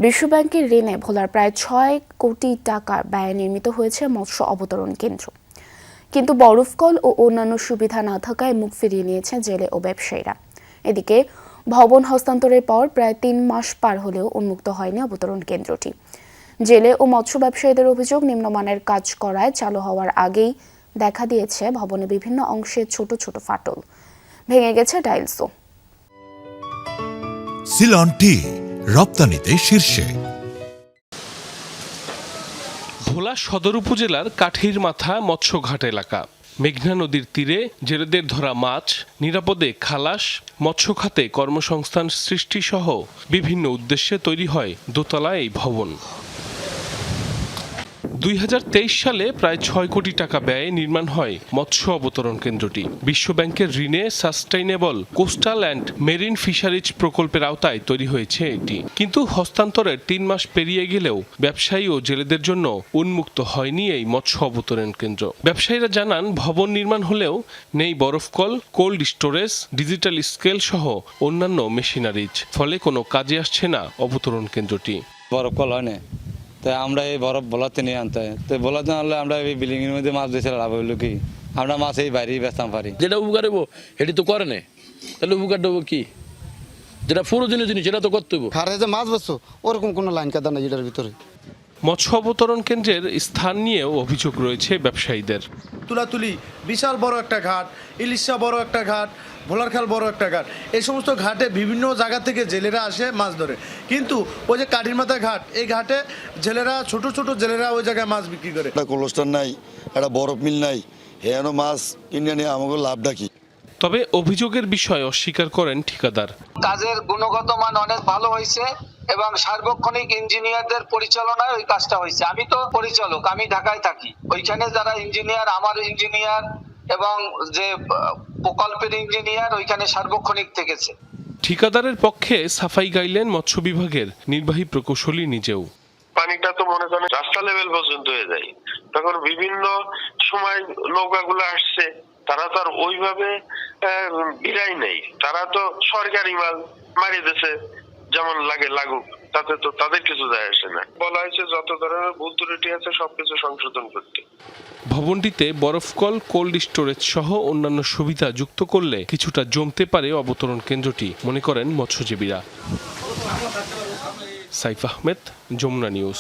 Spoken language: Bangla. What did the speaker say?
বিশ্বব্যাংকের ঋণে ভোলার প্রায় ৬ কোটি টাকা ব্যয়ে নির্মিত হয়েছে মৎস্য অবতরণ কেন্দ্র। কিন্তু বরফকল ও অন্যান্য সুবিধা না থাকায় মুখ ফিরিয়ে নিয়েছে জেলে ও ব্যবসায়ীরা। এদিকে ভবন হস্তান্তরের পর প্রায় ৩ মাস পার হলেও উন্মুক্ত হয়নি অবতরণ কেন্দ্রটি। জেলে ও মৎস্য ব্যবসায়ীদের অভিযোগ, নিম্নমানের কাজ করায় চালু হওয়ার আগেই দেখা দিয়েছে ভবনে বিভিন্ন অংশে ছোট ছোট ফাটল, ভেঙে গেছে টাইলসও। সিলন টি রপ্তানিতে শীর্ষে। ভোলা সদর উপজেলার কাঠির মাথা মৎস্যঘাট এলাকা। মেঘনা নদীর তীরে জেলেদের ধরা মাছ নিরাপদে খালাস, মৎস্য খাতে কর্মসংস্থান সৃষ্টি সহ বিভিন্ন উদ্দেশ্যে তৈরি হয় দোতলা এই ভবন। ২০২৩ সালে প্রায় ৬ কোটি টাকা ব্যয়ে নির্মাণ হয় মৎস্য অবতরণ কেন্দ্রটি। বিশ্বব্যাংকের ঋণে sustainable coastal and marine fisheries প্রকল্পের আওতায় তৈরি হয়েছে এটি। কিন্তু হস্তান্তরের ৩ মাস পেরিয়ে গেলেও ব্যবসায়ী ও জেলেদের জন্য উন্মুক্ত হয়নি এই মৎস্য অবতরণ কেন্দ্র। ব্যবসায়ীরা জানান, ভবন নির্মাণ হলেও নেই বরফকল, কোল্ড স্টোরেজ, ডিজিটাল স্কেল সহ অন্যান্য মেশিনারিজ, ফলে কোনো কাজে আসছে না অবতরণ কেন্দ্রটি। বরফকল হয় না, তাই আমরা এই বরফ বলাতে নিয়ে আনতে হয়। তো বলাতে আনলে আমরা এই বিল্ডিং এর মধ্যে মাছ বেছে লাভ হইলো কি, আমরা মাছ এই বাইরেই বেচতাম পারি। যেটা উপকার হবো এটি তো করে না, তাহলে উপকার দেবো কি? যেটা প্রয়োজনীয় জিনিস সেটা তো করতে হবো। খারে যে মাছ বেচছো ওরকম কোনো লাইন কাদা নাই এটার ভিতরে। মৎস্য অবতরণ কেন্দ্রের স্থান নিয়েও অভিযোগ রয়েছে ব্যবসায়ীদের। তুলাতুলি বিশাল বড় একটা ঘাট, ইলিশা বড় একটা ঘাট, ভোলারখাল বড় একটা ঘাট, এই সমস্ত ঘাটে বিভিন্ন জায়গা থেকে জেলেরা আসে মাছ ধরে। কিন্তু ওই যে কাঠির মাথা ঘাট, এই ঘাটে জেলেরা ছোট ছোট জেলেরা ওই জায়গায় মাছ বিক্রি করে। একটা কোলেস্টার নাই, একটা বরফ মিল নাই, হেন মাছ কিনে নিয়ে আমাকে লাভটা কি? তবে অভিযোগের বিষয় অস্বীকার করেন ঠিকাদার। কাজের গুণগত মান অনেক ভালো হয়েছে এবং সার্বক্ষণিক ইঞ্জিনিয়ারদের পরিচালনায় ওই কাজটা হয়েছে। আমি তো পরিচালক, আমি ঢাকায় থাকি। ওইখানে যারা ইঞ্জিনিয়ার, আমার ইঞ্জিনিয়ার এবং যে প্রকল্পের ইঞ্জিনিয়ার ওইখানে সার্বক্ষণিক থেকেছে। ঠিকাদারের পক্ষে সাফাই গাইলেন মৎস্য বিভাগের নির্বাহী প্রকৌশলী নিজেও। পানিটা তো মনে করেন রাস্তা লেভেল পর্যন্ত হয়ে যায়, তখন বিভিন্ন সময় নৌকাগুলো আসছে, তারা তো আর ওইভাবে বিরাই নেই, তারা তো সরকারি মাল মারিয়ে দিয়েছে, যেমন লাগে লাগুক, তাতে তো তাদের কিছু যায় আসে না। বলা হয়েছে যত ধরনের ভুল ত্রুটি আছে সবকিছু সংশোধন করতে। ভবনটিতে বরফকল, কোল্ড স্টোরেজ সহ অন্যান্য সুবিধা যুক্ত করলে কিছুটা জমতে পারে অবতরণ কেন্দ্রটি, মনে করেন মৎস্যজীবীরা। সাইফ আহমেদ, যমুনা নিউজ।